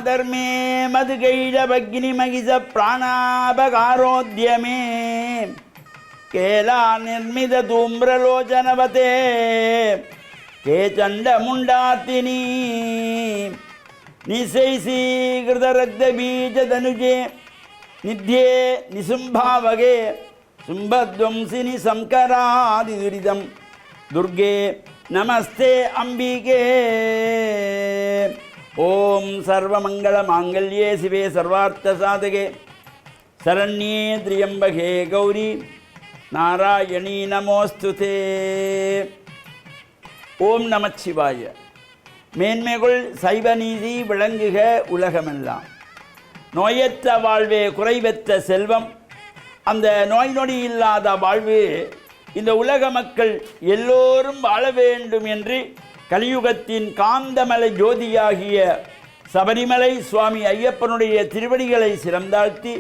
மாதர்மே மதுகைழபக்னி மகிஷ பிராணாபகாரோத்யமே கேலா நிர்மித தூம்ரலோச்சனவதே K சண்ட முண்டாத்தினி நிசைசீகிருதரக்த பீஜதனுஜே நித்யே நிசும்பாவகே சும்பத்வம்சினி சம்கராதிதுரிதம் துர்கே நமஸ்தே அம்பிகே. ஓம் சர்வமங்கள மாங்கல்யே சிவே சர்வார்த்த சாதகே சரண்யே திரியம்பகே கௌரி நாராயணீ நமோஸ்துதே. ஓம் நமச்சிவாய. மேன்மைகள் சைவ நீதி விளங்குக உலகமெல்லாம். நோயற்ற வாழ்வே குறைவற்ற செல்வம். அந்த நோய் நொடி இல்லாத வாழ்வு இந்த உலக மக்கள் எல்லோரும் வாழ வேண்டும் என்று கலியுகத்தின் காந்தமலை ஜோதியாகிய சபரிமலை சுவாமி ஐயப்பனுடைய திருவடிகளை சிறந்தாழ்த்தி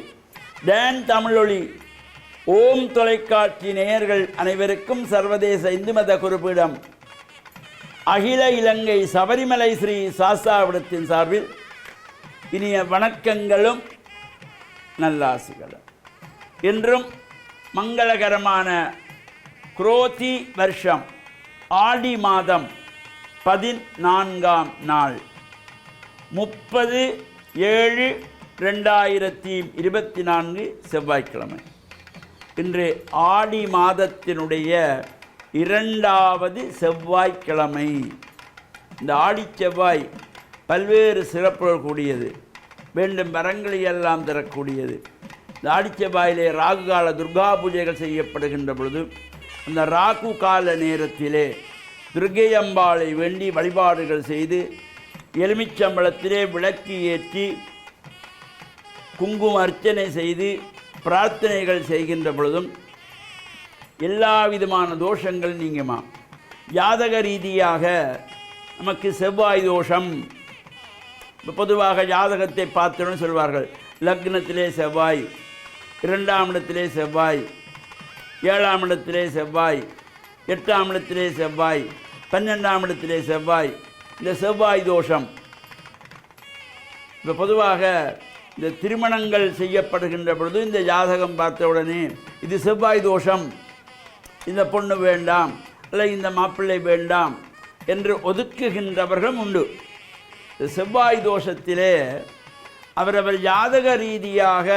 டான் தமிழொலி ஓம் தொலைக்காட்சி நேயர்கள் அனைவருக்கும் சர்வதேச இந்து மத குறிப்பிடம் அகில இலங்கை சபரிமலை ஸ்ரீ சாஸ்தாவிடத்தின் சார்பில் இனிய வணக்கங்களும் நல்லாசிகளும். இன்றும் மங்களகரமான குரோதி வருஷம் ஆடி மாதம் 14ஆம் நாள் 30/7/2024 செவ்வாய்க்கிழமை. இன்று ஆடி மாதத்தினுடைய 2வது செவ்வாய்க்கிழமை. இந்த ஆடி செவ்வாய் பல்வேறு சிறப்புகள் கூடியது, வேண்டும் வரங்களை எல்லாம் தரக்கூடியது. இந்த ஆடி செவ்வாயிலே ராகு கால துர்கா பூஜைகள் செய்யப்படுகின்ற பொழுது அந்த ராகு கால நேரத்திலே துர்க்கை அம்பாளை வேண்டி வழிபாடுகள் செய்து எலுமிச்சம்பழத்திலே விளக்கு ஏற்றி குங்கும அர்ச்சனை செய்து பிரார்த்தனைகள் செய்கின்ற பொழுதும் எல்லா விதமான தோஷங்கள் நீங்குமா. ஜாதக ரீதியாக நமக்கு செவ்வாய் தோஷம், பொதுவாக ஜாதகத்தை பார்த்துன்னு சொல்வார்கள். லக்னத்திலே செவ்வாய், 2ஆம் இடத்திலே செவ்வாய், 7ஆம் இடத்திலே செவ்வாய், 8ஆம் இடத்திலே செவ்வாய், 12ஆம் இடத்திலே செவ்வாய். இந்த செவ்வாய் தோஷம் இப்போ பொதுவாக இந்த திருமணங்கள் செய்யப்படுகின்ற பொழுது இந்த ஜாதகம் பார்த்த உடனே இது செவ்வாய் தோஷம், இந்த பொண்ணு வேண்டாம் அல்ல இந்த மாப்பிள்ளை வேண்டாம் என்று ஒதுக்குகின்றவர்களும் உண்டு. செவ்வாய் தோஷத்திலே அவரவர் ஜாதக ரீதியாக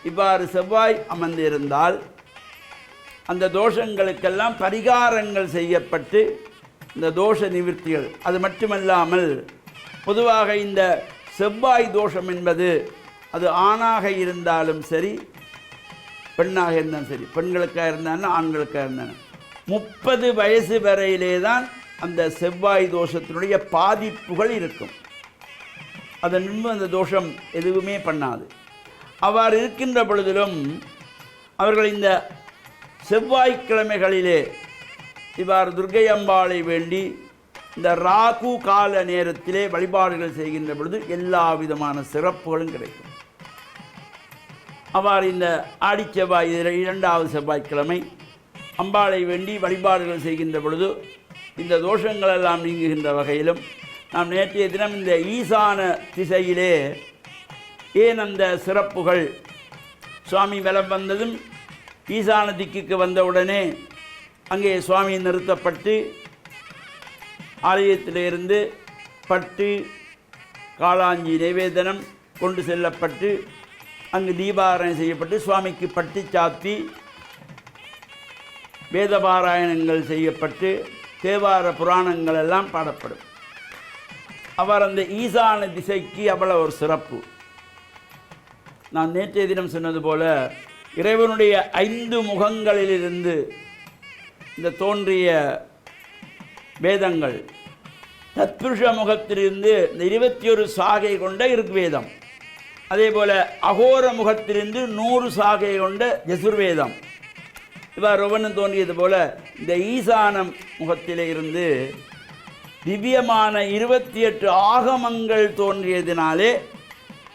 இவ்வாறு செவ்வாய் அமர்ந்திருந்தால் அந்த தோஷங்களுக்கெல்லாம் பரிகாரங்கள் செய்யப்பட்டு இந்த தோஷ நிவர்த்திகள். அது மட்டுமல்லாமல் பொதுவாக இந்த செவ்வாய் தோஷம் என்பது அது ஆணாக இருந்தாலும் சரி பெண்ணாக இருந்தாலும் சரி, பெண்களுக்காக இருந்தாலும் ஆண்களுக்காக இருந்தாலும் 30 வயசு வரையிலே தான் அந்த செவ்வாய் தோஷத்தினுடைய பாதிப்புகள் இருக்கும். அதன் முன்பு அந்த தோஷம் எதுவுமே பண்ணாது. அவ்வாறு இருக்கின்ற பொழுதிலும் அவர்கள் இந்த செவ்வாய்க்கிழமைகளிலே இவ்வாறு துர்க்கை அம்பாளை வேண்டி இந்த ராகு கால நேரத்திலே வழிபாடுகள் செய்கின்ற பொழுது எல்லா விதமான சிறப்புகளும் கிடைக்கும். அவ்வாறு இந்த ஆடி செவ்வாய் 2வது செவ்வாய்க்கிழமை அம்பாளை வேண்டி வழிபாடுகள் செய்கின்ற பொழுது இந்த தோஷங்களெல்லாம் நீங்குகின்ற வகையிலும் நாம் நேற்றைய தினம் இந்த ஈசான திசையிலே ஏன் அந்த சிறப்புகள் சுவாமி வலம் வந்ததும் ஈசான திக்குக்கு வந்தவுடனே அங்கே சுவாமி நிறுத்தப்பட்டு ஆலயத்திலிருந்து பட்டு காளாஞ்சி நைவேதனம் கொண்டு செல்லப்பட்டு அங்கு தீபாராயணம் செய்யப்பட்டு சுவாமிக்கு பட்டு சாத்தி வேதபாராயணங்கள் செய்யப்பட்டு தேவார புராணங்கள் எல்லாம் பாடப்படும். அவர் அந்த ஈசான திசைக்கு அவ்வளவு ஒரு சிறப்பு. நான் நேற்றைய தினம் சொன்னது போல இறைவனுடைய 5 முகங்களிலிருந்து இந்த தோன்றிய வேதங்கள் தத்புருஷ முகத்திலிருந்து இந்த 21 சாகை கொண்ட ருக்வேதம், அதே போல் அகோர முகத்திலிருந்து 100 சாகை கொண்ட யசுர்வேதம். இவ்வாறு ஒவ்வொன்றும் தோன்றியது போல இந்த ஈசான முகத்திலே இருந்து திவ்யமான 28 ஆகமங்கள் தோன்றியதினாலே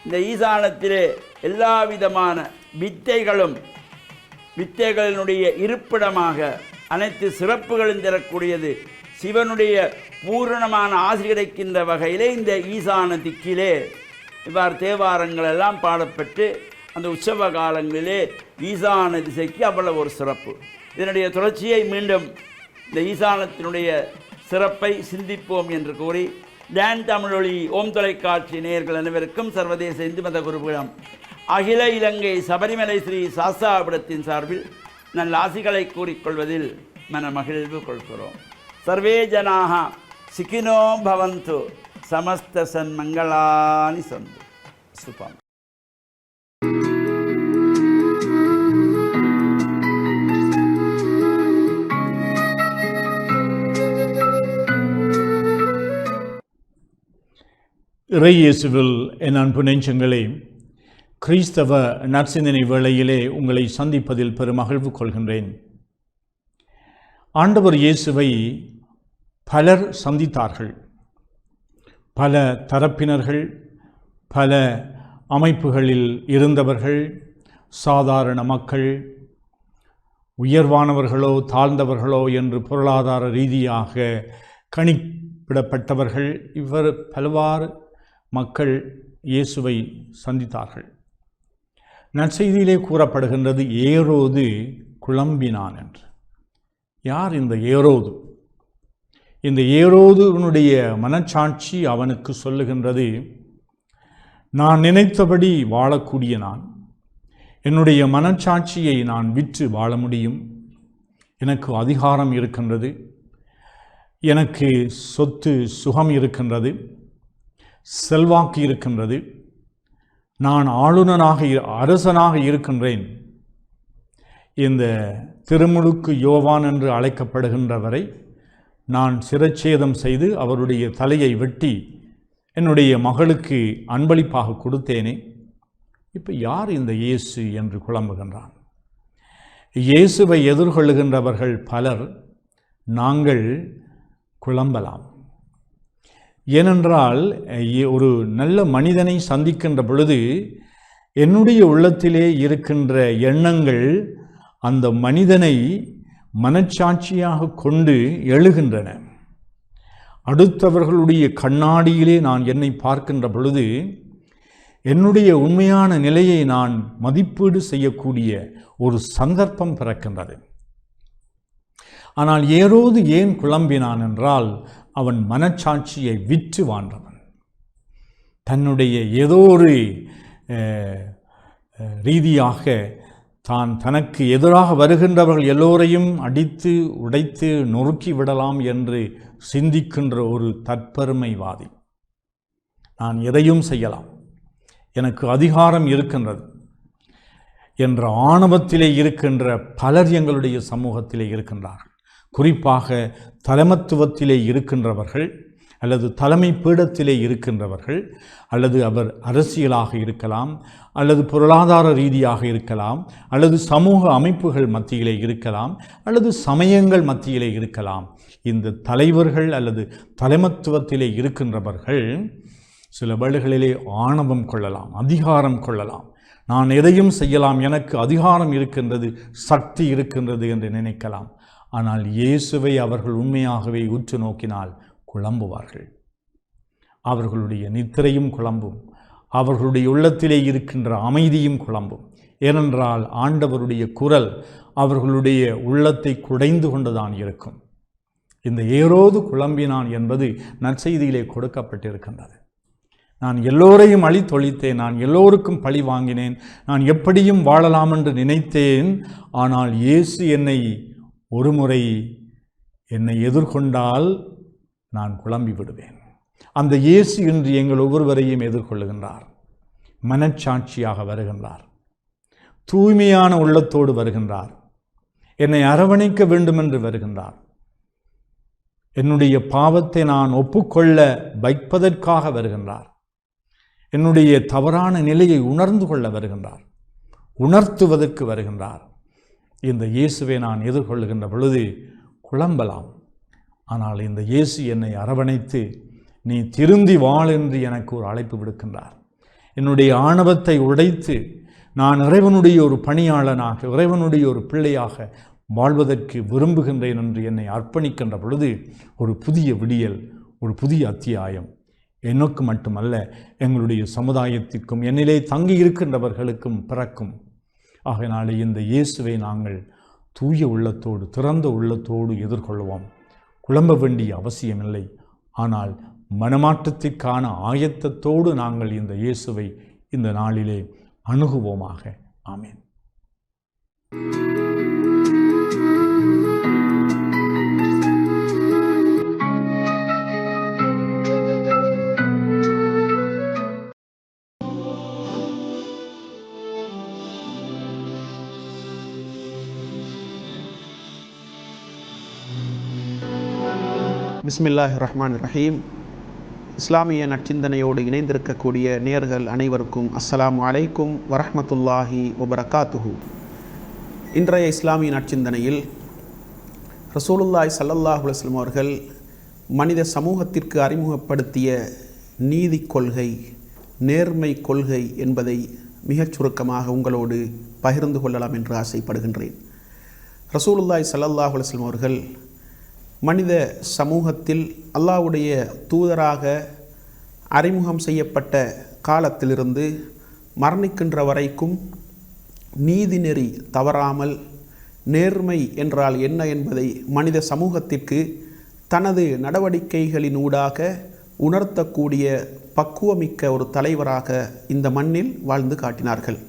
இந்த ஈசானத்திலே எல்லா விதமான வித்தைகளினுடைய இருப்பிடமாக அனைத்து சிறப்புகளும் தரக்கூடியது. சிவனுடைய பூரணமான ஆசி கிடைக்கின்ற வகையிலே இந்த ஈசான திக்கிலே இவ்வாறு தேவாரங்கள் எல்லாம் பாடப்பட்டு அந்த உற்சவ காலங்களிலே ஈசான திசைக்கு அவ்வளவு ஒரு சிறப்பு. இதனுடைய தொடர்ச்சியை மீண்டும் இந்த ஈசானத்தினுடைய சிறப்பை சிந்திப்போம் என்று கூறி, டான் தமிழொலி ஓம் தொலைக்காட்சி நேயர்கள் அனைவருக்கும் சர்வதேச இந்து மத குருபீடம் அகில இலங்கை சபரிமலை ஸ்ரீ சாஸ்தாபீடத்தின் சார்பில் நல்ல ஆசிகளை கூறிக்கொள்வதில் மன மகிழ்வு கொள்கிறோம். சர்வே ஜனாக சுகினோ பவந்து, சமஸ்த சன்மங்களானி சந்து. சுபம். இறையேசுவில் என் அன்பு நெஞ்சங்களே, கிறிஸ்தவ நற்சிந்தனை வேளையிலே உங்களை சந்திப்பதில் பெருமகிழ்வு கொள்கின்றேன். ஆண்டவர் இயேசுவை பலர் சந்தித்தார்கள். பல தரப்பினர்கள், பல அமைப்புகளில் இருந்தவர்கள், சாதாரண மக்கள், உயர்வானவர்களோ தாழ்ந்தவர்களோ என்று பொருளாதார ரீதியாக கணிப்பிடப்பட்டவர்கள், இவர் பலவாறு மக்கள் இயேசுவை சந்தித்தார்கள். நற்செய்தியிலே கூறப்படுகின்றது, ஏரோது குழம்பினான் என்று. யார் இந்த ஏரோது? இந்த ஏரோதுனுடைய மனச்சாட்சி அவனுக்கு சொல்லுகின்றது, நான் நினைத்தபடி வாழக்கூடிய நான், என்னுடைய மனச்சாட்சியை நான் விற்று வாழ முடியும், எனக்கு அதிகாரம் இருக்கின்றது, எனக்கு சொத்து சுகம் இருக்கின்றது, செல்வாக்கு இருக்கின்றது, நான் ஆளுநனாக அரசனாக இருக்கின்றேன். இந்த திருமுழுக்கு யோவான் என்று அழைக்கப்படுகின்றவரை நான் சிரச்சேதம் செய்து அவருடைய தலையை வெட்டி என்னுடைய மகளுக்கு அன்பளிப்பாக கொடுத்தேனே. இப்போ யார் இந்த இயேசு என்று குழம்புகின்றான். இயேசுவை எதிர்கொள்ளுகின்றவர்கள் பலர். நாங்கள் குழம்பலாம். ஏனென்றால் ஒரு நல்ல மனிதனை சந்திக்கின்ற பொழுது என்னுடைய உள்ளத்திலே இருக்கின்ற எண்ணங்கள் அந்த மனிதனை மனச்சாட்சியாக கொண்டு எழுகின்றன. அடுத்தவர்களுடைய கண்ணாடியிலே நான் என்னை பார்க்கின்ற பொழுது என்னுடைய உண்மையான நிலையை நான் மதிப்பீடு செய்யக்கூடிய ஒரு சந்தர்ப்பம் பிறக்கின்றது. ஆனால் ஏரோது ஏன் குழம்பினான் என்றால், அவன் மனச்சாட்சியை விற்று வாழ்ந்தவன். தன்னுடைய ஏதோ ஒரு ரீதியாக தனக்கு எதிராக வருகின்றவர்கள் எல்லோரையும் அடித்து உடைத்து நொறுக்கி விடலாம் என்று சிந்திக்கின்ற ஒரு தற்பெருமைவாதி. நான் எதையும் செய்யலாம், எனக்கு அதிகாரம் இருக்கின்றது என்ற ஆணவத்திலே இருக்கின்ற பலர் எங்களுடைய சமூகத்திலே இருக்கின்றார்கள். குறிப்பாக தலைமத்துவத்திலே இருக்கின்றவர்கள், அல்லது தலைமை பீடத்திலே இருக்கின்றவர்கள், அல்லது அவர் அரசியலாக இருக்கலாம், அல்லது பொருளாதார ரீதியாக இருக்கலாம், அல்லது சமூக அமைப்புகள் மத்தியிலே இருக்கலாம், அல்லது சமயங்கள் மத்தியிலே இருக்கலாம். இந்த தலைவர்கள் அல்லது தலைமத்துவத்திலே இருக்கின்றவர்கள் சில வேளைகளிலே ஆணவம் கொள்ளலாம், அதிகாரம் கொள்ளலாம். நான் எதையும் செய்யலாம், எனக்கு அதிகாரம் இருக்கின்றது, சக்தி இருக்கின்றது என்று நினைக்கலாம். ஆனால் இயேசுவை அவர்கள் உண்மையாகவே உற்று நோக்கினால் குழம்புவார்கள். அவர்களுடைய நித்திரையும் குழம்பும், அவர்களுடைய உள்ளத்திலே இருக்கின்ற அமைதியும் குழம்பும். ஏனென்றால் ஆண்டவருடைய குரல் அவர்களுடைய உள்ளத்தை குடைந்து கொண்டுதான் இருக்கும். இந்த ஏரோது குழம்பினான் என்பது நற்செய்தியிலே கொடுக்கப்பட்டிருக்கின்றது. நான் எல்லோரையும் அழித்தொழித்தேன், நான் எல்லோருக்கும் பழி வாங்கினேன், நான் எப்படியும் வாழலாம் என்று நினைத்தேன். ஆனால் இயேசு ஒரு முறை என்னை எதிர்கொண்டால் நான் குழம்பி விடுவேன். அந்த இயேசு இன்று எங்கள் ஒவ்வொருவரையும் எதிர்கொள்ளுகின்றார். மனச்சாட்சியாக வருகின்றார், தூய்மையான உள்ளத்தோடு வருகின்றார், என்னை அரவணைக்க வேண்டும் என்று வருகின்றார். என்னுடைய பாவத்தை நான் ஒப்புக்கொள்ள வைப்பதற்காக வருகின்றார். என்னுடைய தவறான நிலையை உணர்ந்து கொள்ள வருகின்றார், உணர்த்துவதற்கு வருகின்றார். இந்த இயேசுவை நான் எதிர்கொள்ளுகின்ற பொழுது குழம்பலாம். ஆனால் இந்த இயேசு என்னை அரவணைத்து நீ திருந்தி வாழ் என்று எனக்கு ஒரு அழைப்பு விடுக்கின்றார். என்னுடைய ஆணவத்தை உடைத்து நான் இறைவனுடைய ஒரு பணியாளனாக, இறைவனுடைய ஒரு பிள்ளையாக வாழ்வதற்கு விரும்புகின்றேன் என்று என்னை அர்ப்பணிக்கின்ற பொழுது ஒரு புதிய விடியல், ஒரு புதிய அத்தியாயம் எனக்கு மட்டுமல்ல, எங்களுடைய சமுதாயத்திற்கும் என்னிலே தங்கி இருக்கின்றவர்களுக்கும் பிறக்கும். ஆகையினாலே இந்த இயேசுவை நாங்கள் தூய உள்ளத்தோடு, திறந்த உள்ளத்தோடு எதிர்கொள்வோம். குழம்ப வேண்டிய அவசியமில்லை. ஆனால் மனமாற்றத்திற்கான ஆயத்தத்தோடு நாங்கள் இந்த இயேசுவை இந்த நாளிலே அணுகுவோமாக. ஆமென். பிஸ்மில்லாஹிர் ரஹ்மானிர் ரஹீம். இஸ்லாமிய நற்சிந்தனையோடு இணைந்திருக்கக்கூடிய நேயர்கள் அனைவருக்கும் அஸ்ஸலாமு அலைக்கும் வரஹ்மத்துல்லாஹி வபரகாத்துஹு. இன்றைய இஸ்லாமிய நற்சிந்தனையில் ரசூலுல்லாஹி ஸல்லல்லாஹு அலைஹி வஸல்லம் அவர்கள் மனித சமூகத்திற்கு அறிமுகப்படுத்திய நீதி கொள்கை, நேர்மை கொள்கை என்பதை மிகச் சுருக்கமாக உங்களோடு பகிர்ந்து கொள்ளலாம் என்று ஆசைப்படுகின்றேன். ரசூலுல்லாஹி ஸல்லல்லாஹு அலைஹி வஸல்லம் அவர்கள் மனித சமூகத்தில் அல்லாஹ்வுடைய தூதராக அறிமுகம் செய்யப்பட்ட காலத்திலிருந்து மரணிக்கின்ற வரைக்கும் நீதிநெறி தவறாமல் நேர்மை என்றால் என்ன என்பதை மனித சமூகத்திற்கு தனது நடவடிக்கைகளினூடாக உணர்த்தக்கூடிய பக்குவமிக்க ஒரு தலைவராக இந்த மண்ணில் வாழ்ந்து காட்டினார்கள்.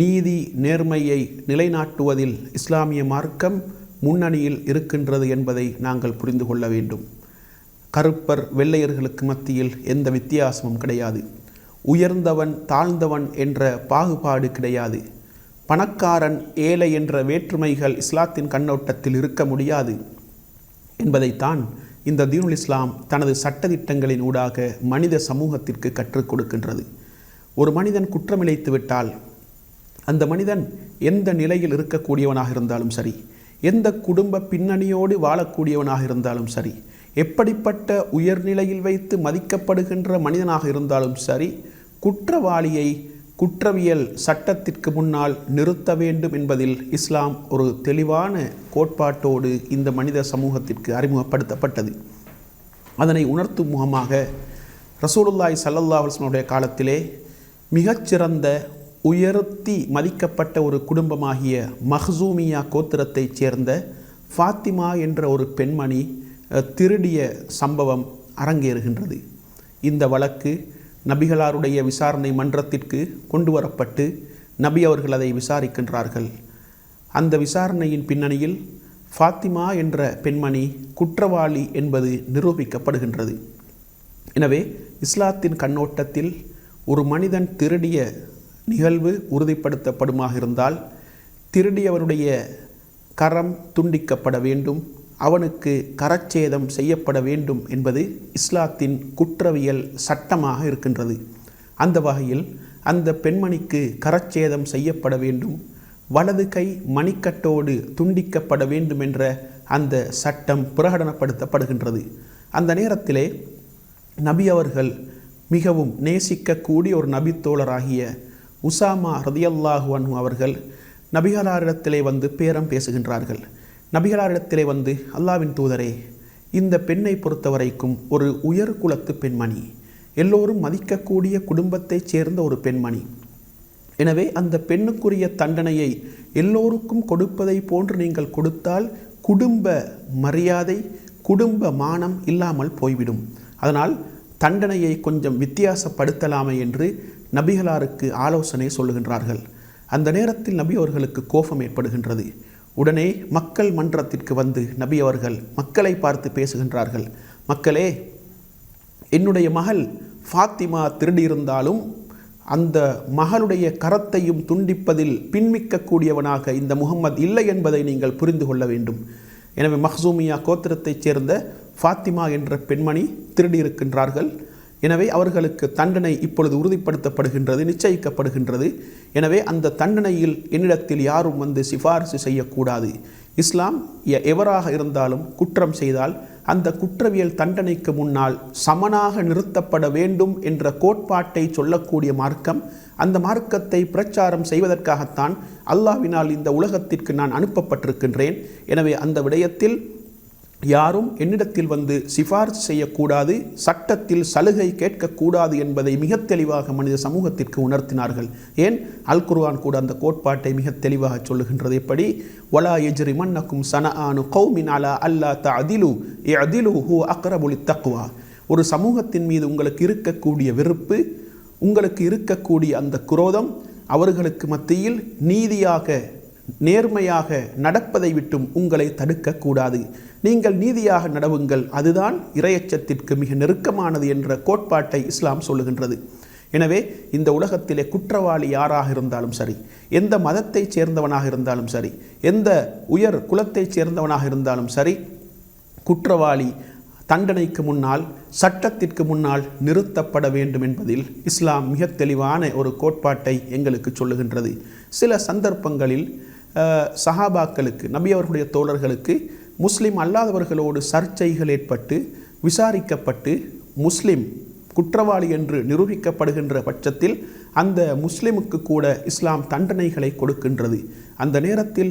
நீதி நேர்மையை நிலைநாட்டுவதில் இஸ்லாமிய மார்க்கம் முன்னணியில் இருக்கின்றது என்பதை நாங்கள் புரிந்து கொள்ள வேண்டும். கருப்பர் வெள்ளையர்களுக்கு மத்தியில் எந்த வித்தியாசமும் கிடையாது. உயர்ந்தவன் தாழ்ந்தவன் என்ற பாகுபாடு கிடையாது. பணக்காரன் ஏழை என்ற வேற்றுமைகள் இஸ்லாத்தின் கண்ணோட்டத்தில் இருக்க முடியாது என்பதைத்தான் இந்த தீனுல் இஸ்லாம் தனது சட்டதிட்டங்களின் ஊடாக மனித சமூகத்திற்கு கற்றுக் கொடுக்கின்றது. ஒரு மனிதன் குற்றமிழைத்து விட்டால் அந்த மனிதன் எந்த நிலையில் இருக்கக்கூடியவனாக இருந்தாலும் சரி, எந்த குடும்ப பின்னணியோடு வாழக்கூடியவனாக இருந்தாலும் சரி, எப்படிப்பட்ட உயர்நிலையில் வைத்து மதிக்கப்படுகின்ற மனிதனாக இருந்தாலும் சரி, குற்றவாளியை குற்றவியல் சட்டத்திற்கு முன்னால் நிறுத்த வேண்டும் என்பதில் இஸ்லாம் ஒரு தெளிவான கோட்பாட்டோடு இந்த மனித சமூகத்திற்கு அறிமுகப்படுத்தப்பட்டது. அதனை உணர்த்தும் முகமாக ரசூலுல்லாஹி ஸல்லல்லாஹு அலைஹி வஸல்லம் காலத்திலே மிகச்சிறந்த உயர்த்தி மதிக்கப்பட்ட ஒரு குடும்பமாகிய மஹ்சூமியா கோத்திரத்தைச் சேர்ந்த ஃபாத்திமா என்ற ஒரு பெண்மணி திருடிய சம்பவம் அரங்கேறுகின்றது. இந்த வழக்கு நபிகளாருடைய விசாரணை மன்றத்திற்கு கொண்டு வரப்பட்டு நபி அவர்கள் அதை விசாரிக்கின்றார்கள். அந்த விசாரணையின் பின்னணியில் ஃபாத்திமா என்ற பெண்மணி குற்றவாளி என்பது நிரூபிக்கப்படுகின்றது. எனவே இஸ்லாத்தின் கண்ணோட்டத்தில் ஒரு மனிதன் திருடிய நிகழ்வு உறுதிப்படுத்தப்படுமாக இருந்தால் திருடியவனுடைய கரம் துண்டிக்கப்பட வேண்டும், அவனுக்கு கரச்சேதம் செய்யப்பட வேண்டும் என்பது இஸ்லாத்தின் குற்றவியல் சட்டமாக இருக்கின்றது. அந்த வகையில் அந்த பெண்மணிக்கு கரச்சேதம் செய்யப்பட வேண்டும், வலது கை மணிக்கட்டோடு துண்டிக்கப்பட வேண்டும் என்ற அந்த சட்டம் பிரகடனப்படுத்தப்படுகின்றது. அந்த நேரத்திலே நபி அவர்கள் மிகவும் நேசிக்கக்கூடிய ஒரு நபித்தோழராகிய உசாமா ரதியல்லாஹு அன்ஹு அவர்கள் நபிகளாரிடத்திலே வந்து பேரம் பேசுகின்றார்கள். நபிகளாரிடத்திலே வந்து, அல்லாவின் தூதரே, இந்த பெண்ணை பொறுத்தவரைக்கும் ஒரு உயர் குலத்து பெண்மணி, எல்லோரும் மதிக்கக்கூடிய குடும்பத்தைச் சேர்ந்த ஒரு பெண்மணி. எனவே அந்த பெண்ணுக்குரிய தண்டனையை எல்லோருக்கும் கொடுப்பதை போன்று நீங்கள் கொடுத்தால் குடும்ப மரியாதை, குடும்ப மானம் இல்லாமல் போய்விடும். அதனால் தண்டனையை கொஞ்சம் வித்தியாசப்படுத்தலாமே என்று நபிகளாருக்கு ஆலோசனை சொல்லுகின்றார்கள். அந்த நேரத்தில் நபி அவர்களுக்கு கோபம் ஏற்படுகின்றது. உடனே மக்கள் மன்றத்திற்கு வந்து நபி அவர்கள் மக்களை பார்த்து பேசுகின்றார்கள். மக்களே, என்னுடைய மகள் ஃபாத்திமா திருடியிருந்தாலும் அந்த மகளுடைய கரத்தையும் துண்டிப்பதில் பின்மிக்கக்கூடியவனாக இந்த முகம்மது இல்லை என்பதை நீங்கள் புரிந்து கொள்ள வேண்டும். எனவே மஹ்சூமியா கோத்திரத்தைச் சேர்ந்த ஃபாத்திமா என்ற பெண்மணி திருடியிருக்கின்றார்கள். எனவே அவர்களுக்கு தண்டனை இப்பொழுது உறுதிப்படுத்தப்படுகின்றது, நிச்சயிக்கப்படுகின்றது. எனவே அந்த தண்டனையில் என்னிடத்தில் யாரும் வந்து சிபாரிசு செய்யக்கூடாது. இஸ்லாம் எவராக இருந்தாலும் குற்றம் செய்தால் அந்த குற்றவியல் தண்டனைக்கு முன்னால் சமனாக நிறுத்தப்பட வேண்டும் என்ற கோட்பாட்டை சொல்லக்கூடிய மார்க்கம். அந்த மார்க்கத்தை பிரச்சாரம் செய்வதற்காகத்தான் அல்லாஹ்வினால் இந்த உலகத்திற்கு நான் அனுப்பப்பட்டிருக்கின்றேன். எனவே அந்த விடயத்தில் யாரும் என்னிடத்தில் வந்து சிபாரிசு செய்யக்கூடாது, சட்டத்தில் சலுகை கேட்கக்கூடாது என்பதை மிக தெளிவாக மனித சமூகத்திற்கு உணர்த்தினார்கள். ஏன்? அல் குர்ஆன் கூட அந்த கோட்பாட்டை மிக தெளிவாக சொல்லுகின்றது. எப்படி? வலா யஜ்ரிமன்னக்கும் ஸனஆனு கௌமின் அலா அல்லா தஅதிலு இஅதிலு ஹுவ அக்ரபு லித்தக்வா. ஒரு சமூகத்தின் மீது உங்களுக்கு இருக்கக்கூடிய வெறுப்பு, உங்களுக்கு இருக்கக்கூடிய அந்த குரோதம் அவர்களுக்கு மத்தியில் நீதியாக நேர்மையாக நடப்பதை விட்டும் உங்களை தடுக்கக்கூடாது. நீங்கள் நீதியாக நடவுங்கள், அதுதான் இறையச்சத்திற்கு மிக நெருக்கமானது என்ற கோட்பாட்டை இஸ்லாம் சொல்லுகின்றது. எனவே இந்த உலகத்திலே குற்றவாளி யாராக இருந்தாலும் சரி, எந்த மதத்தைச் சேர்ந்தவனாக இருந்தாலும் சரி, எந்த உயர் குலத்தைச் சேர்ந்தவனாக இருந்தாலும் சரி, குற்றவாளி தண்டனைக்கு முன்னால், சட்டத்திற்கு முன்னால் நிறுத்தப்பட வேண்டும் என்பதில் இஸ்லாம் மிக தெளிவான ஒரு கோட்பாட்டை எங்களுக்கு சொல்லுகின்றது. சில சந்தர்ப்பங்களில் சஹாபாக்களுக்கு, நபி அவர்களுடைய தோழர்களுக்கு முஸ்லிம் அல்லாதவர்களோடு சர்ச்சைகள் ஏற்பட்டு விசாரிக்கப்பட்டு முஸ்லிம் குற்றவாளி என்று நிரூபிக்கப்படுகின்ற பட்சத்தில் அந்த முஸ்லிமுக்கு கூட இஸ்லாம் தண்டனைகளை கொடுக்கின்றது. அந்த நேரத்தில்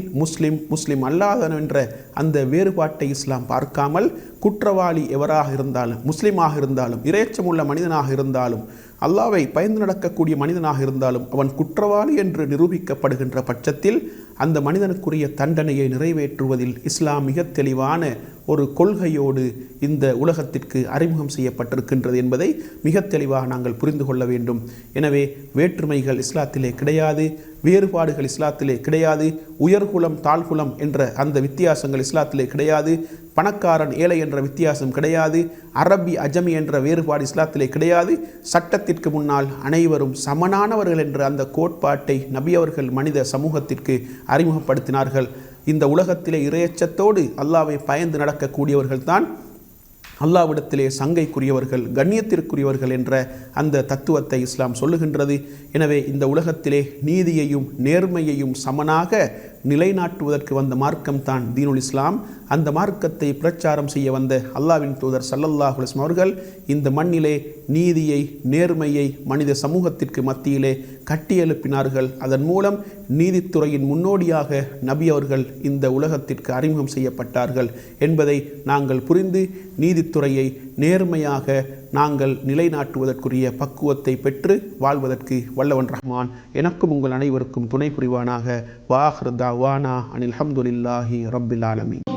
முஸ்லிம் அல்லாதவன் என்ற அந்த வேறுபாட்டை இஸ்லாம் பார்க்காமல் குற்றவாளி எவராக இருந்தாலும், முஸ்லிமாக இருந்தாலும், இறையச்சமுள்ள மனிதனாக இருந்தாலும், அல்லாவை பயந்து நடக்கக்கூடிய மனிதனாக இருந்தாலும், அவன் குற்றவாளி என்று நிரூபிக்கப்படுகின்ற பட்சத்தில் அந்த மனிதனுக்குரிய தண்டனையை நிறைவேற்றுவதில் இஸ்லாம் மிக தெளிவான ஒரு கொள்கையோடு இந்த உலகத்திற்கு அறிமுகம் செய்யப்பட்டிருக்கின்றது என்பதை மிக தெளிவாக நாங்கள் புரிந்து கொள்ள வேண்டும். எனவே வேற்றுமைகள் இஸ்லாத்திலே கிடையாது, வேறுபாடுகள் இஸ்லாத்திலே கிடையாது, உயர்குலம் தாழ்குலம் என்ற அந்த வித்தியாசங்கள் இஸ்லாத்திலே கிடையாது, பணக்காரன் ஏழை என்ற வித்தியாசம் கிடையாது, அரபி அஜமி என்ற வேறுபாடு இஸ்லாத்திலே கிடையாது. சட்டத்திற்கு முன்னால் அனைவரும் சமனானவர்கள் என்ற அந்த கோட்பாட்டை நபி அவர்கள் மனித சமூகத்திற்கு அறிமுகப்படுத்தினார்கள். இந்த உலகத்திலே இறையச்சத்தோடு அல்லாவை பயந்து நடக்கக்கூடியவர்கள் தான் அல்லாவிடத்திலே சங்கைக்குரியவர்கள், கண்ணியத்திற்குரியவர்கள் என்ற அந்த தத்துவத்தை இஸ்லாம் சொல்லுகின்றது. எனவே இந்த உலகத்திலே நீதியையும் நேர்மையையும் சமனாக நிலைநாட்டுவதற்கு வந்த மார்க்கம் தான் தீனுல் இஸ்லாம். அந்த மார்க்கத்தை பிரச்சாரம் செய்ய வந்த அல்லாவின் தூதர் ஸல்லல்லாஹு அலைஹி வஸல்லம் அவர்கள் இந்த மண்ணிலே நீதியை, நேர்மையை மனித சமூகத்திற்கு மத்தியிலே கட்டியெழுப்பினார்கள். அதன் மூலம் நீதித்துறையின் முன்னோடியாக நபி அவர்கள் இந்த உலகத்திற்கு அறிமுகம் செய்யப்பட்டார்கள் என்பதை நாங்கள் புரிந்து நீதித்துறையை நேர்மையாக நாங்கள் நிலைநாட்டுவதற்குரிய பக்குவத்தை பெற்று வாழ்வதற்கு வல்லவன் ரஹ்மான் எனக்கும் உங்கள் அனைவருக்கும் துணை புரிவானாக. வாஹிர் தாவானா அனில் ஹம்துலில்லாஹி ரப்பில் ஆலமீன்.